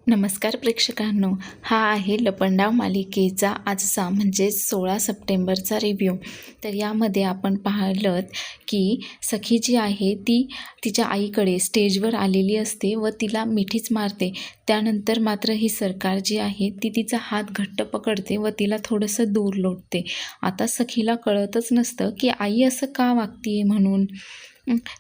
नमस्कार प्रेक्षकांनो, हा आहे लपंडाव मालिकेचा आजचा म्हणजेच 16 सप्टेंबरचा रिव्ह्यू। तर यामध्ये आपण पाहिलं की सखी जी आहे ती तिच्या आईकडे स्टेजवर आलेली असते व तिला मिठीच मारते। त्यानंतर मात्र ही सरकार जी आहे ती तिचा हात घट्ट पकडते व तिला थोडंसं दूर लोटते। आता सखीला कळतच नसतं की आई असं का वागतीये म्हणून।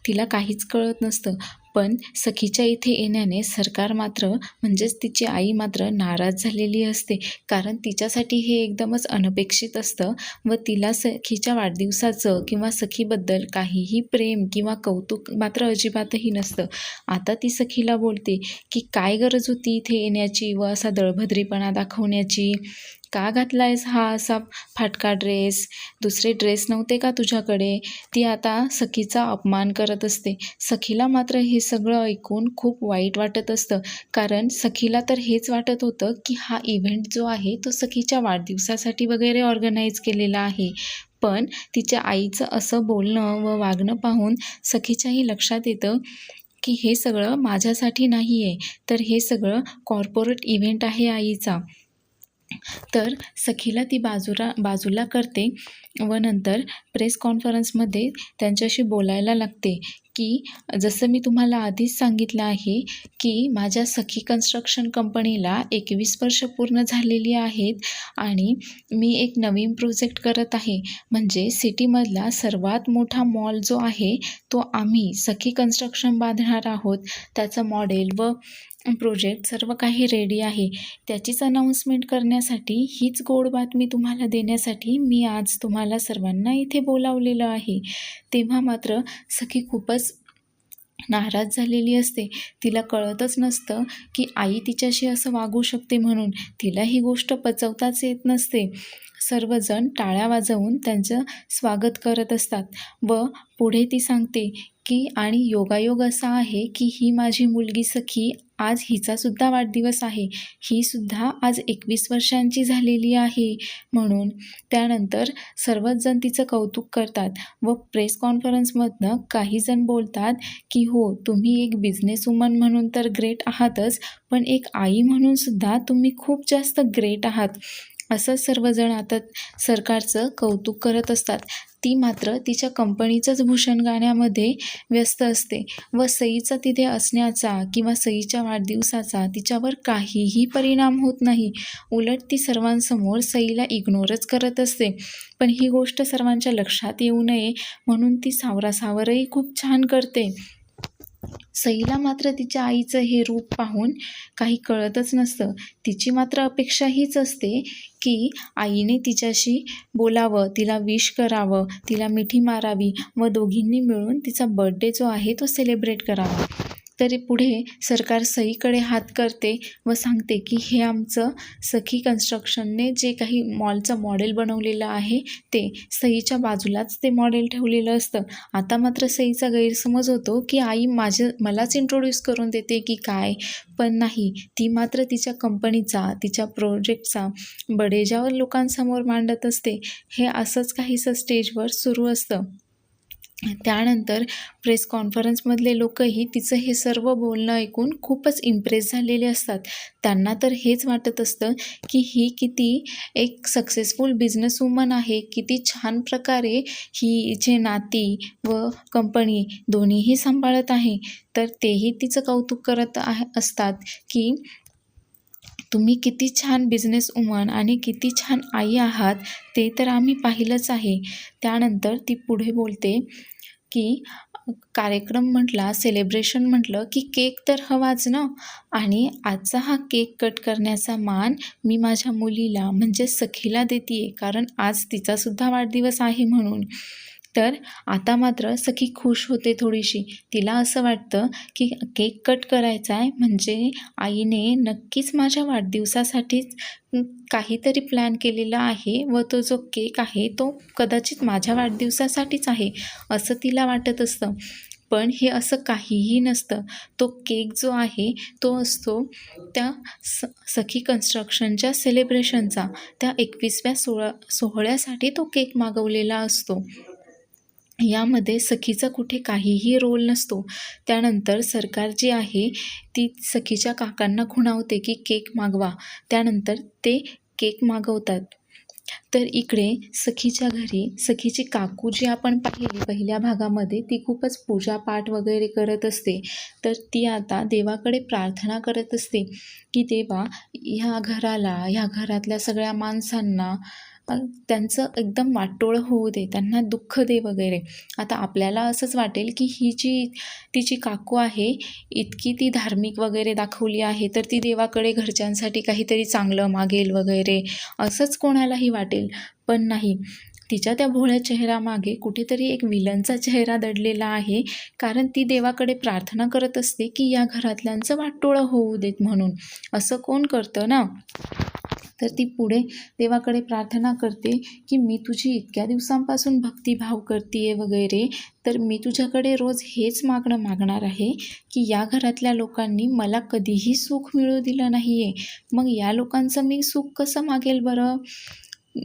तिला काहीच कळत नसतं, पण सखीच्या इथे येण्याने सरकार मात्र म्हणजेच तिची आई मात्र नाराज झालेली असते, कारण तिच्यासाठी हे एकदमच अनपेक्षित असतं व तिला सखीच्या वाढदिवसाचं किंवा सखीबद्दल काहीही प्रेम किंवा कौतुक मात्र अजिबातही नसतं। आता ती सखीला बोलते की काय गरज होती इथे येण्याची व असा दळभद्रीपणा दाखवण्याची, का घातलायस हा असा फाटका ड्रेस, दुसरे ड्रेस नव्हते का तुझ्याकडे। ती आता सखीचा अपमान करत असते। सखीला मात्र हे सगळं ऐकून खूप वाईट वाटत असतं, कारण सखीला तर हेच वाटत होतं की हा इव्हेंट जो आहे तो सखीच्या वाढदिवसासाठी वगैरे ऑर्गनाईज केलेला आहे। पण तिच्या आईचं असं बोलणं व वागणं पाहून सखीच्याही लक्षात येतं की हे सगळं माझ्यासाठी नाही आहे, तर हे सगळं कॉर्पोरेट इव्हेंट आहे आईचा। तर सखीला ती बाजूला करते व नंतर प्रेस कॉन्फरन्समध्ये त्यांच्याशी बोलायला लागते की जसं मी तुम्हाला आधीच सांगितलं आहे की माझ्या सखी कन्स्ट्रक्शन कंपनीला 21 वर्ष पूर्ण झालेली आहेत आणि मी एक नवीन प्रोजेक्ट करत आहे, म्हणजे सिटीमधला सर्वात मोठा मॉल जो आहे तो आम्ही सखी कन्स्ट्रक्शन बांधणार आहोत। त्याचं मॉडेल व प्रोजेक्ट सर्व काही रेडी आहे। त्याचीच अनाऊन्समेंट करण्यासाठी, हीच गोड बातमी तुम्हाला देण्यासाठी मी आज तुम्हाला सर्वांना इथे बोलावलेलं आहे। तेव्हा मात्र सखी खूपच नाराज झालेली असते। तिला कळतच नसतं की आई तिच्याशी असं वागू शकते म्हणून। तिला ही गोष्ट पचवताच येत नसते। सर्वजण टाळ्या वाजवून त्यांचं स्वागत करत असतात व पुढे ती सांगते की आणि योगायोग असा आहे की ही माझी मुलगी सखी, आज हिचासुद्धा वाढदिवस आहे, ही सुद्धा आज 21 वर्षांची झालेली आहे म्हणून। त्यानंतर सर्वच जण तिचं कौतुक करतात व प्रेस कॉन्फरन्समधनं काही जण बोलतात की हो, तुम्ही एक बिझनेसवुमन म्हणून तर ग्रेट आहातच, पण एक आई म्हणून सुद्धा तुम्ही खूप जास्त ग्रेट आहात, असं सर्वजण आता सरकारचं कौतुक करत असतात। ती मात्र तिच्या कंपनीचंच भूषण गाण्यामध्ये व्यस्त असते व सईचा तिथे असण्याचा किंवा सईच्या वाढदिवसाचा तिच्यावर काहीही परिणाम होत नाही। उलट ती सर्वांसमोर सईला इग्नोरच करत असते। पण ही गोष्ट सर्वांच्या लक्षात येऊ नये म्हणून ती सावरासावरही खूप छान करते। सईला मात्र तिच्या आईचं हे रूप पाहून काही कळतच नसतं। तिची मात्र अपेक्षा हीच असते की आईने तिच्याशी बोलावं, तिला विश करावं, तिला मिठी मारावी व दोघींनी मिळून तिचा बर्थडे जो आहे तो सेलिब्रेट करावा। तरी पुढे सरकार सईकडे हात करते व सांगते की हे आमचं सखी कन्स्ट्रक्शनने जे काही मॉलचं मॉडेल बनवलेलं आहे ते सईच्या बाजूलाच ते मॉडेल ठेवलेलं असतं। आता मात्र सईचा गैरसमज होतो की आई मलाच इंट्रोड्यूस करून देते की काय, पण नाही, ती मात्र तिच्या कंपनीचा, तिच्या प्रोजेक्टचा बडेजाव लोकांसमोर मांडत असते। हे असंच काहीसं स्टेजवर सुरू असतं। त्यानंतर प्रेस कॉन्फरन्समधले लोकही तिचं हे सर्व बोलणं ऐकून खूपच इम्प्रेस झालेले असतात। त्यांना तर हेच वाटत असतं की ही किती एक सक्सेसफुल बिझनेसवुमन आहे, किती छान प्रकारे ही जे नाती व कंपनी दोन्हीही सांभाळत आहे। तर तेही तिचं कौतुक करत असतात की तुम्ही किती छान बिझनेसवुमन आणि किती छान आई आहात, ते तर आम्ही पाहिलंच आहे। त्यानंतर ती पुढे बोलते की कार्यक्रम म्हटला, सेलिब्रेशन म्हटलं की केक तर हवाच ना, आणि आजचा हा केक कट करण्याचा मान मी माझ्या मुलीला म्हणजे सखीला देते, कारण आज तिचासुद्धा वाढदिवस आहे म्हणून। तर आता मात्र सखी खुश होते थोडीशी। तिला असं वाटतं की केक कट करायचा आहे म्हणजे आईने नक्कीच माझ्या वाढदिवसासाठीच काहीतरी प्लॅन केलेला आहे व तो जो केक आहे तो कदाचित माझ्या वाढदिवसासाठीच आहे, असं तिला वाटत असतं। पण हे असं काहीही नसतं। तो केक जो आहे तो असतो त्या सखी कन्स्ट्रक्शनच्या सेलिब्रेशनचा, त्या 21व्या सोहळ्यासाठी तो केक मागवलेला असतो। यामध्ये सखीचा कुठे काहीही रोल नसतो. त्यानंतर सरकार जी आहे ती सखीच्या काकांना खुणावते की केक मागवा. त्यानंतर ते केक मागवतात. तर इकडे सखीच्या घरी सखीची काकू जी आपण पाहिली पहिल्या भागामध्ये, ती खूपच पूजापाठ वगैरे करत असते. तर ती आता देवाकडे प्रार्थना करत असते की देवा, ह्या घराला, ह्या घरातल्या सगळ्या माणसांना त्यांचं एकदम वाटोळं होऊ दे, त्यांना दुःख दे वगैरे. आता आपल्याला असंच वाटेल की ही जी तिची काकू आहे, इतकी ती धार्मिक वगैरे दाखवली आहे, तर ती देवाकडे घरच्यांसाठी काहीतरी चांगलं मागेल वगैरे, असंच कोणालाही वाटेल. पण नाही, तिच्या त्या भोळ्या चेहऱ्यामागे कुठेतरी एक विलनचा चेहरा दडलेला आहे. कारण ती देवाकडे प्रार्थना करत असते की या घरातल्यांचं वाटोळं होऊ देत म्हणून. असं कोण करतं ना? तर ती पुढे देवाकडे प्रार्थना करते की मी तुझी इतक्या दिवसांपासून भक्तिभाव करते वगैरे, तर मी तुझ्याकडे रोज हेच मागणार आहे की या घरातल्या लोकांनी मला कधीही सुख मिळू दिलं नाही आहे, मग या लोकांचं मी सुख कसं मागेल बरं?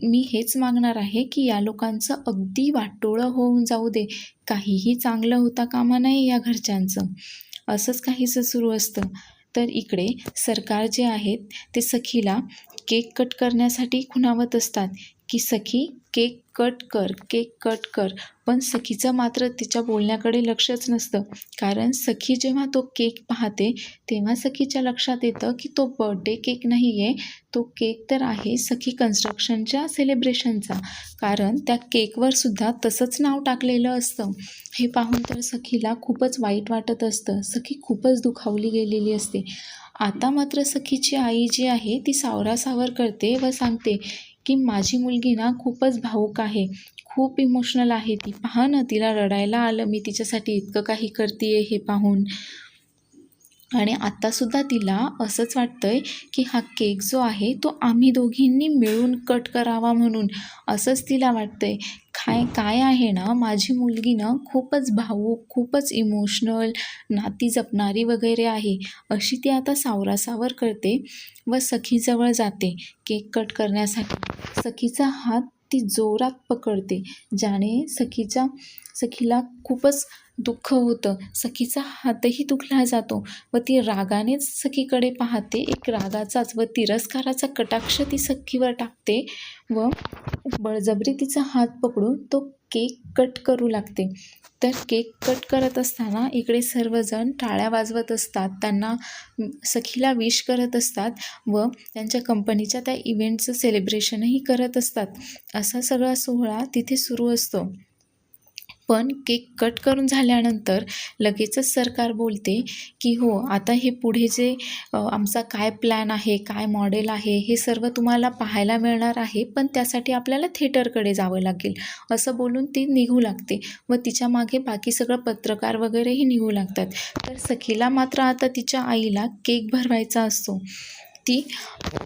मी हेच मागणार आहे की या लोकांचं अगदी वाटोळं होऊन जाऊ दे, काहीही चांगलं होता कामा नये या घरच्यांचं. असंच काहीसं सुरू असतं. तर इकडे सरकार जे आहेत ते सखीला केक कट करण्यासाठी खुणावत असतात की सखी केक कट कर, केक कट कर. पण सखीचं मात्र तिच्या बोलण्याकडे लक्षच नसतं. कारण सखी जेव्हा तो केक पाहते तेव्हा सखीच्या लक्षात येतं की तो बर्थडे केक नाही आहे, तो केक तर आहे सखी कन्स्ट्रक्शनच्या सेलिब्रेशनचा. कारण त्या केकवर सुद्धा तसंच नाव टाकलेलं असतं. हे पाहून तर सखीला खूपच वाईट वाटत असतं. सखी खूपच दुखावली गेलेली असते. आता मात्र सखीची आई जी आहे ती सावरासावर करते व सांगते की माझी मुलगी ना खूपच भावूक आहे, खूप इमोशनल आहे ती. पहा ना, तिला रडायला आलं मी तिच्यासाठी इतकं काही करते हे पाहून. आणि आत्तासुद्धा तिला असंच वाटतंय की हा केक जो आहे तो आम्ही दोघींनी मिळून कट करावा म्हणून, असंच तिला वाटतंय. काय आहे ना, माझी मुलगी ना खूपच भावूक, खूपच इमोशनल, नाती जपणारी वगैरे आहे, अशी ती आता सावरासावर करते व सखीजवळ जाते केक कट करण्यासाठी. सखीचा हात ती जोरात पकडते, ज्याने सखीला खूपच दुःख होतं. सखीचा हातही दुखला जातो व ती रागानेच सखीकडे पाहते. एक रागाचाच व तिरस्काराचा कटाक्ष ती सखीवर टाकते व बळजबरी तिचा हात पकडून तो केक कट करू लागते. तर केक कट करत असताना इकडे सर्वजण टाळ्या वाजवत असतात, त्यांना सखीला विश करत असतात व त्यांच्या कंपनीच्या त्या इव्हेंटचं सेलिब्रेशनही करत असतात. असा सगळा सोहळा तिथे सुरू असतो. पण केक कट करून झाल्यानंतर लगेचच सरकार बोलते की हो, आता हे पुढे जे आमचा काय प्लॅन आहे, काय मॉडेल आहे, हे सर्व तुम्हाला पाहायला मिळणार आहे, पण त्यासाठी आपल्याला थिएटरकडे जावं लागेल, असं बोलून ती निघू लागते व तिच्या मागे बाकी सगळं पत्रकार वगैरेही निघू लागतात. तर सखीला मात्र आता तिच्या आईला केक भरवायचा असतो. ती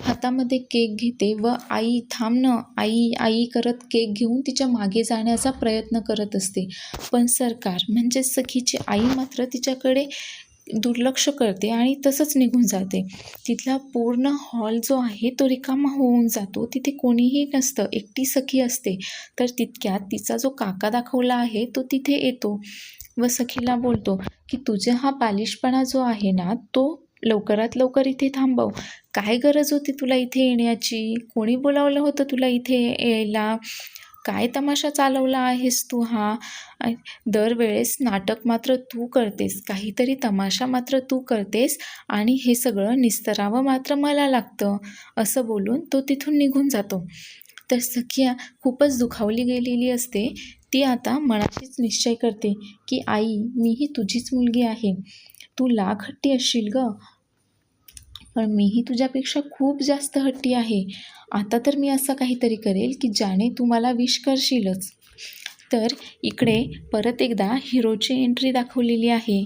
हातामध्ये केक घेते व आई थांब ना, आई आई करत केक घेऊन तिच्या मागे जाण्याचा प्रयत्न करत असते. पण सरकार म्हणजे सखीची आई मात्र तिच्याकडे दुर्लक्ष करते आणि तसंच निघून जाते. तिथला पूर्ण हॉल जो आहे तो रिकामा होऊन जातो. तिथे कोणीही नसतं, एकटी सखी असते. तर तितक्यात तिचा जो काका दाखवला आहे तो तिथे येतो व सखीला बोलतो की तुझा हा बालिशपणा जो आहे ना, तो लवकरात लवकर इथे थांबव. काय गरज होती तुला इथे येण्याची? कोणी बोलावलं होतं तुला इथे यायला? काय तमाशा चालवला आहेस तू हा? दरवेळेस नाटक मात्र तू करतेस, काहीतरी तमाशा मात्र तू करतेस आणि हे सगळं निस्तरावं मात्र मला लागतं, असं बोलून तो तिथून निघून जातो. तर सखी खूपच दुखावली गेलेली असते. ती आता मनाशीच निश्चय करते की आई, मीही तुझीच मुलगी आहे. तू लाख हट्टी असशील गं, पण मीही तुझ्यापेक्षा खूप जास्त हट्टी आहे. आता तर मी असं काहीतरी करेल की ज्याने तू मला विश करशीलच. तर इकडे परत एकदा हिरोची एंट्री दाखवलेली आहे.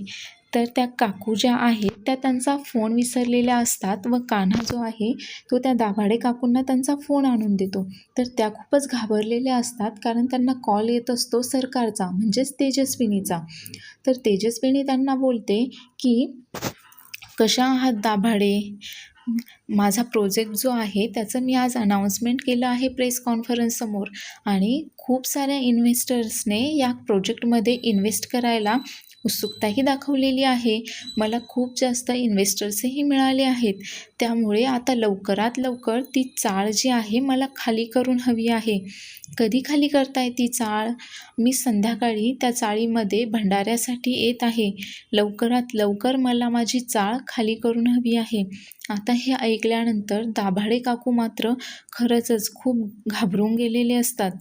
तर त्या काकू ज्या आहेत त्या त्यांचा फोन विसरलेल्या असतात व कान्हा जो आहे तो त्या दाभाडे काकूंना त्यांचा फोन आणून देतो. तर त्या खूपच घाबरलेल्या असतात, कारण त्यांना कॉल येत असतो सरकारचा, म्हणजेच तेजस्विनीचा. तर तेजस्विनी त्यांना बोलते की कशा आहात दाभाडे? माझा प्रोजेक्ट जो आहे त्याचं मी आज अनाउन्समेंट केलं आहे प्रेस कॉन्फरन्ससमोर आणि खूप साऱ्या इन्व्हेस्टर्सने या प्रोजेक्टमध्ये इन्व्हेस्ट करायला उत्सुकताही दाखवलेली आहे. मला खूप जास्त इन्व्हेस्टर्सही मिळाले आहेत. त्यामुळे आता लवकरात लवकर ती चाळ जी आहे मला खाली करून हवी आहे. कधी खाली करताय ती चाळ? मी संध्याकाळी त्या चाळीमध्ये भंडाऱ्यासाठी येत आहे. लवकरात लवकर मला माझी चाळ खाली करून हवी आहे. आता हे ऐकल्यानंतर दाभाडे काकू मात्र खरंचच खूप घाबरून गेलेले असतात.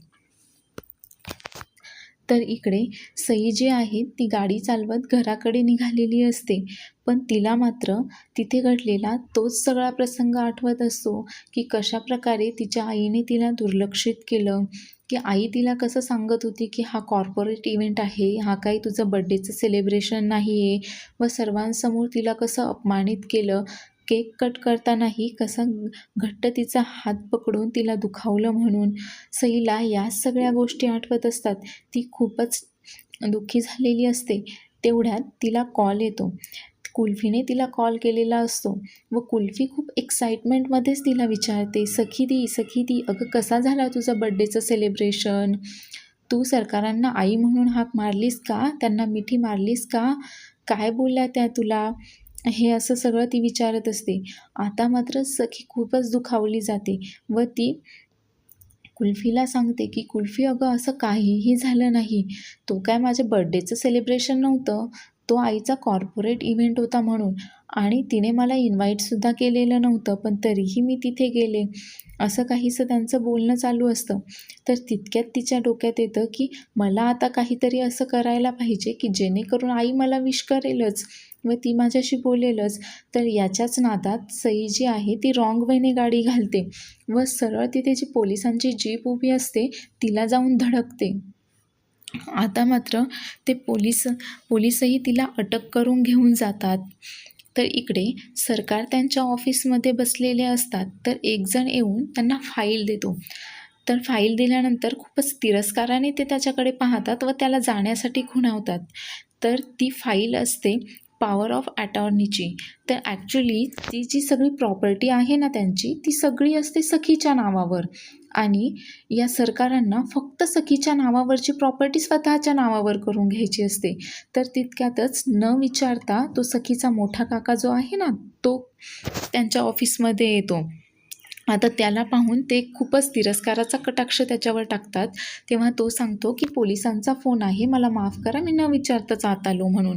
तर इकडे सई जी आहे ती गाडी चालवत घराकडे निघालेली असते. पण तिला मात्र तिथे घडलेला तोच सगळा प्रसंग आठवत असतो की कशाप्रकारे तिच्या आईने तिला दुर्लक्षित केलं, की आई तिला कसं सांगत होती की हा कॉर्पोरेट इव्हेंट आहे, हा काही तुझं बड्डेचं सेलिब्रेशन नाही आहे, व सर्वांसमोर तिला कसं अपमानित केलं. केक कट करतानाही कसं घट्ट तिचा हात पकडून तिला दुखावलं म्हणून. सईला या सगळ्या गोष्टी आठवत असतात. ती खूपच दुःखी झालेली असते. तेवढ्यात तिला कॉल येतो. कुल्फीने तिला कॉल केलेला असतो व कुल्फी खूप एक्साइटमेंटमध्येच तिला विचारते, सखी दी अगं कसा झाला तुझा बड्डेचं सेलिब्रेशन? तू सरकारांना आई म्हणून हाक मारलीस का? त्यांना मिठी मारलीस का? काय बोलल्या त्या तुला? हे असं सगळं ती विचारत असते. आता मात्र सखी खूपच दुखावली जाते व ती कुल्फीला सांगते की कुल्फी अगं असं काहीही झालं नाही. तो काय माझ्या बर्थडेचं सेलिब्रेशन नव्हतं. तो आईचा कॉर्पोरेट इव्हेंट होता म्हणून आणि तिने मला इन्व्हाइटसुद्धा केलेलं नव्हतं, पण तरीही मी तिथे गेले. असं काहीसं त्यांचं बोलणं चालू असतं. तर तितक्यात तिच्या डोक्यात येतं की मला आता काहीतरी असं करायला पाहिजे की जेणेकरून आई मला विश करेलच व ती माझ्याशी बोलेलच. तर याच्याच नादात सई जी आहे ती रॉंग वेने गाडी घालते व सरळ तिथे जी पोलिसांची जीप उभी असते तिला जाऊन धडकते. आता मात्र ते पोलिसही तिला अटक करून घेऊन जातात. तर इकडे सरकार त्यांच्या ऑफिसमध्ये बसलेले असतात. तर एक जण येऊन त्यांना फाईल देतो. तर फाईल दिल्यानंतर खूपच तिरस्काराने ते त्याच्याकडे पाहतात व त्याला जाण्यासाठी खुणावतात. तर ती फाईल असते पॉवर ऑफ अटॉर्नीची. तर ॲक्च्युली ती जी सगळी प्रॉपर्टी आहे ना त्यांची, ती सगळी असते सखीच्या नावावर आणि या सरकारांना फक्त सखीच्या नावावरची प्रॉपर्टी स्वतःच्या नावावर करून घ्यायची असते. तर तितक्यातच न विचारता तो सखीचा मोठा काका जो आहे ना, तो त्यांच्या ऑफिसमध्ये येतो. आता त्याला पाहून ते खूपच तिरस्काराचा कटाक्ष त्याच्यावर टाकतात. तेव्हा तो सांगतो की पोलिसांचा फोन आहे, मला माफ करा, मी न विचारताच आत आलो म्हणून.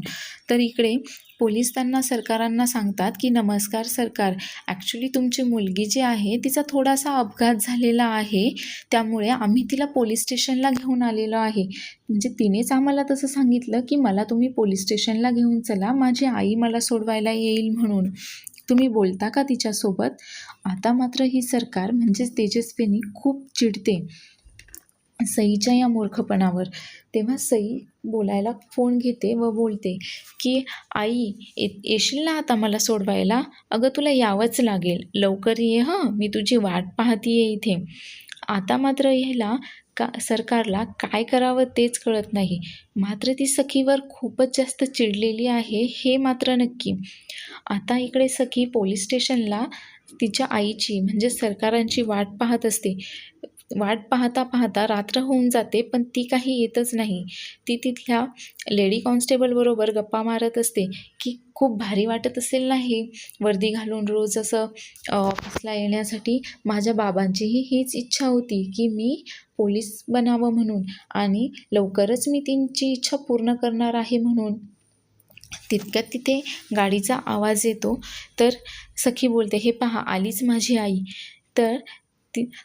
तर इकडे पोलीस त्यांना सरकारांना सांगतात की नमस्कार सरकार, ॲक्च्युली तुमची मुलगी जी आहे तिचा थोडासा अपघात झालेला आहे, त्यामुळे आम्ही तिला पोलीस स्टेशनला घेऊन आलेलो आहे. म्हणजे तिनेच आम्हाला तसं सांगितलं की मला तुम्ही पोलीस स्टेशनला घेऊन चला, माझी आई मला सोडवायला येईल म्हणून. तुम्ही बोलता का तिच्यासोबत? आता मात्र ही सरकार म्हणजेच तेजस्विनी खूप चिडते सईच्या या मूर्खपणावर. तेव्हा सई बोलायला फोन घेते व बोलते की आई येशील ना आता मला सोडवायला? अगं तुला यावंच लागेल, लवकर ये हं, मी तुझी वाट पाहतीये इथे. आता मात्र ह्याला सरकारला काय करावं तेच कळत नाही. मात्र ती सखीवर खूपच जास्त चिडलेली आहे हे मात्र नक्की. आता इकडे सखी पोलीस स्टेशनला तिच्या आईची म्हणजे सरकारांची वाट पाहत असते. वाट पाहता पाहता रात्र होऊन जाते, पण ती काही येतच नाही. ती तिथल्या लेडी कॉन्स्टेबलबरोबर गप्पा मारत असते की खूप भारी वाटत असेल नाही वर्दी घालून रोज असं ऑफिसला येण्यासाठी. माझ्या बाबांचीही हीच इच्छा होती की मी पोलीस बनावं म्हणून आणि लवकरच मी त्यांची इच्छा पूर्ण करणार आहे म्हणून. तितक्यात तिथे गाडीचा आवाज येतो. तर सखी बोलते, हे पहा आलीच माझी आई. तर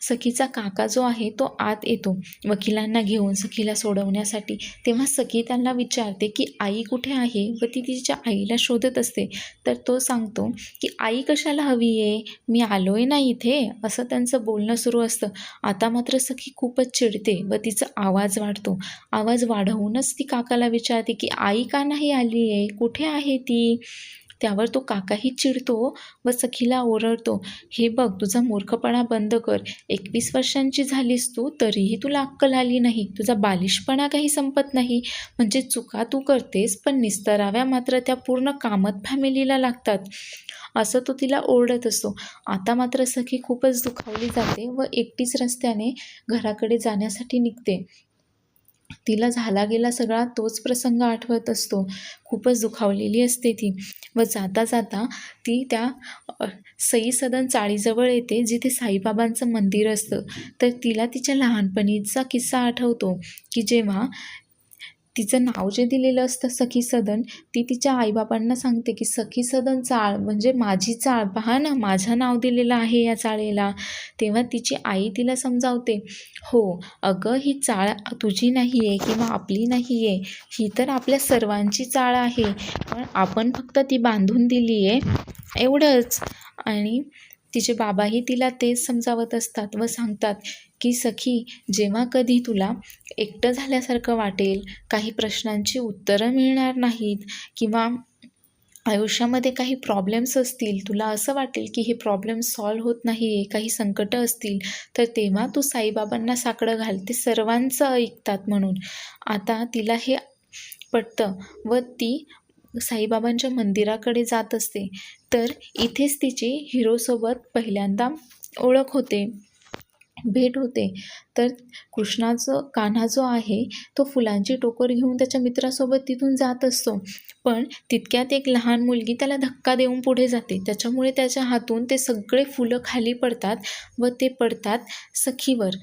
सखीचा काका जो आहे तो आत येतो वकिलांना घेऊन सखीला सोडवण्यासाठी. तेव्हा सखी त्यांना विचारते की आई कुठे आहे व ती तिच्या आईला शोधत असते. तर तो सांगतो की आई कशाला हवी आहे, मी आलो आहे ना इथे, असं त्यांचं बोलणं सुरू असतं. आता मात्र सखी खूपच चिडते व तिचा आवाज वाढतो. आवाज वाढवूनच ती काकाला विचारते की आई का नाही आली आहे, कुठे आहे ती? त्यावर तो काकाही चिडतो व सखीला ओरडतो, हे बघ तुझा मूर्खपणा बंद कर. 21 वर्षांची झालीस तू तरीही तुला अक्कल आली नाही. तुझा बालिशपणा काही संपत नाही. म्हणजे चुका तू करतेस पण निस्तराव्या मात्र त्या पूर्ण कामत फॅमिलीला लागतात. असं तो तिला ओरडत असतो. आता मात्र सखी खूपच दुखावली जाते व एकटीच रस्त्याने घराकडे जाण्यासाठी निघते. तिला झाला गेला सगळा तोच प्रसंग आठवत असतो. खूपच दुखावलेली असते ती व जाता जाता ती त्या सई सदन चाळीजवळ येते जिथे साईबाबांचं मंदिर असतं. तर तिला तिच्या लहानपणीचा किस्सा आठवतो की जेव्हा तिचं नाव जे दिलेलं असतं सखी सदन, ती तिच्या आईबाबांना सांगते की सखी सदन चाळ म्हणजे माझी चाळ, पहा ना माझं नाव दिलेलं आहे या चाळेला. तेव्हा तिची आई तिला समजावते, हो अगं ही चाळ तुझी नाही आहे किंवा आपली नाही आहे, ही तर आपल्या सर्वांची चाळ आहे, पण आपण फक्त ती बांधून दिली आहे एवढंच. आणि तिचे बाबाही तिला तेच समजावत असतात व सांगतात की सखी, जेव्हा कधी तुला एकटं झाल्यासारखं वाटेल, काही प्रश्नांची उत्तरं मिळणार नाहीत किंवा आयुष्यामध्ये काही प्रॉब्लेम्स असतील, तुला असं वाटेल की हे प्रॉब्लेम सॉल्व्ह होत नाही आहे, काही संकटं असतील, तर तेव्हा तू साईबाबांना साकडं घाल, ते सर्वांचं ऐकतात म्हणून. आता तिला हे पटतं व ती साईबाबांच्या मंदिराकडे जात असते. तर इथेच तिची हिरोसोबत पहिल्यांदा ओळख होते, भेट होते. तर कान्हा जो आहे तो फुलांची टोकर घेऊन त्याच्या मित्रासोबत तिथून जात असतो. पण तितक्यात एक लहान मुलगी त्याला धक्का देऊन पुढे जाते. त्याच्यामुळे त्याच्या हातून ते सगळे फुलं खाली पडतात व ते पडतात सखीवर.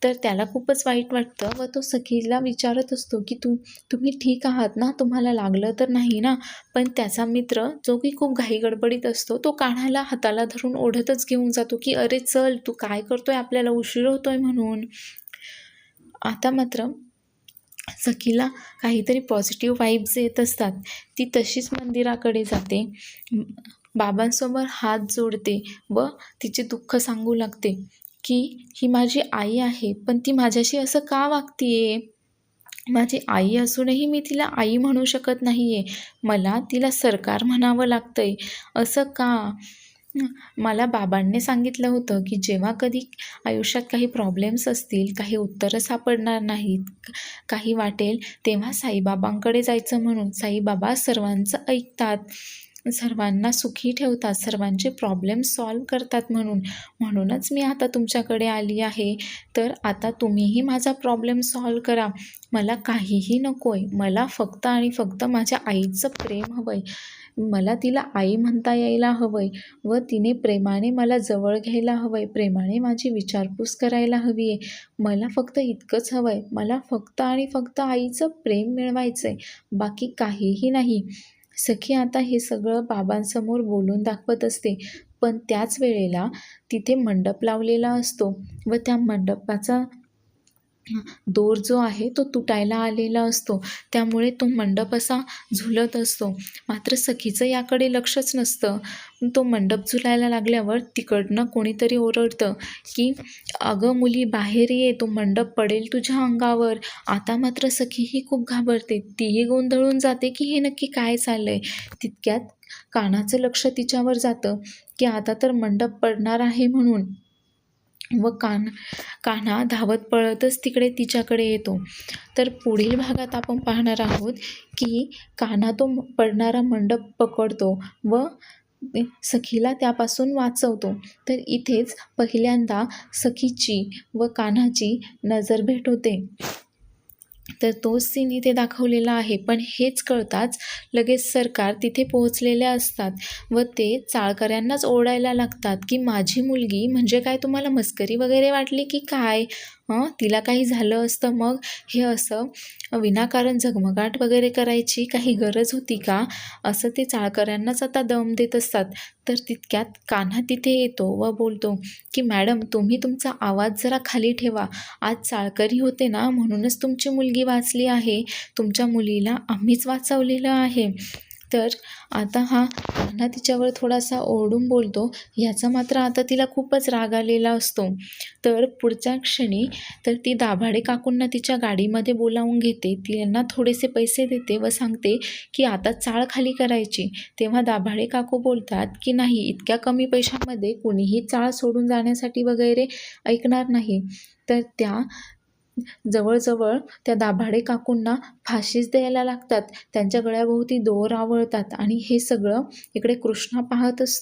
तर त्याला खूपच वाईट वाटतं व तो सखीला विचारत असतो की तुम्ही ठीक आहात ना, तुम्हाला लागलं तर नाही ना. पण त्याचा मित्र जो की खूप घाईगडबडीत असतो तो कान्हाला हाताला धरून ओढतच घेऊन जातो की अरे चल, तू काय करतोय, आपल्याला उशीर होतोय म्हणून. आता मात्र सखीला काहीतरी पॉझिटिव्ह वाईब्स येत असतात. ती तशीच मंदिराकडे जाते, बाबांसमोर हात जोडते व तिचे दुःख सांगू लागते की ही माझी आई आहे, पण ती माझ्याशी असं का वागतीये? माझी आई असूनही मी तिला आई म्हणू शकत नाही आहे. मला तिला सरकार म्हणावं लागतंय. असं का? मला बाबांनी सांगितलं होतं की जेव्हा कधी आयुष्यात काही प्रॉब्लेम्स असतील, काही उत्तरं सापडणार नाहीत, काही वाटेल, तेव्हा साईबाबांकडे जायचं म्हणून. साईबाबा सर्वांचं ऐकतात, सर्वांना सुखी ठेवतात, सर्वांचे प्रॉब्लेम सॉल्व्ह करतात म्हणूनच मी आता तुमच्याकडे आली आहे. तर आता तुम्हीही माझा प्रॉब्लेम सॉल्व्ह करा. मला काहीही नको आहे. मला फक्त आणि फक्त माझ्या आईचं प्रेम हवं आहे. मला तिला आई म्हणता यायला हवं आहे व तिने प्रेमाने मला जवळ घ्यायला हवं आहे, प्रेमाने माझी विचारपूस करायला हवी आहे. मला फक्त इतकंच हवं आहे. मला फक्त आणि फक्त आईचं प्रेम मिळवायचं आहे, बाकी काहीही नाही. सखी आता हे सगळं बाबांसमोर बोलून दाखवत असते. पण त्याच वेळेला तिथे मंडप लावलेला असतो व त्या मंडपाचा दोर जो आहे तो तुटायला आलेला असतो. त्यामुळे तो मंडप असा झुलत असतो. मात्र सखीचं याकडे लक्षच नसतं. तो मंडप झुलायला लागल्यावर तिकडनं कोणीतरी ओरडतं की अगं मुली बाहेर ये, तो मंडप पडेल तुझ्या अंगावर. आता मात्र सखीही खूप घाबरते. तीही गोंधळून जाते की हे नक्की काय चाललंय. तितक्यात कान्हाचं लक्ष तिच्यावर जातं की आता तर मंडप पडणार आहे म्हणून. व कान्हा धावत पळतच तिकडे तिच्याकडे येतो. तर पुढील भागात आपण पाहणार आहोत की कान्हा तो पडणारा मंडप पकडतो व सखीला त्यापासून वाचवतो. तर इथेच पहिल्यांदा सखीची व कान्हाची नजरभेट होते. तर तोच सीन इथे दाखवलेला आहे. पण हेच कळताच लगेच सरकार तिथे पोहोचलेले असतात व ते चाळकऱ्यांनाच ओरडायला लागतात की माझी मुलगी म्हणजे काय, तुम्हाला मस्करी वगैरे वाटली की काय? तिला काही झालं असतं मग हे असं विनाकारण झगमगाट वगैरे करायची काही गरज होती का? असं ते चाळकऱ्यांनाच आता दम देत असतात. तर तितक्यात कान्हा तिथे येतो व बोलतो की मॅडम, तुम्ही तुमचा आवाज जरा खाली ठेवा. आज चाळकरी होते ना, म्हणूनच तुमची मुलगी वाचली आहे. तुमच्या मुलीला आम्हीच वाचवलेलं आहे. तर आता हा अण्णा तिच्यावर थोडासा ओरडून बोलतो. ह्याचा मात्र आता तिला खूपच राग आलेला असतो. तर पुढच्या क्षणी तर ती दाभाडे काकूंना तिच्या गाडीमध्ये बोलावून घेते. त्यांना थोडेसे पैसे देते व सांगते की आता चाळ खाली करायची. तेव्हा दाभाडे काकू बोलतात की नाही, इतक्या कमी पैशामध्ये कुणीही चाळ सोडून जाण्यासाठी वगैरे ऐकणार नाही. तर त्या जवळजवळ त्या दाभाडे काकूंना फाशीच द्यायला लागतात. त्यांच्या गळ्याभोवती दोर आवळतात आणि हे सगळं इकडे कृष्णा पाहत असतो.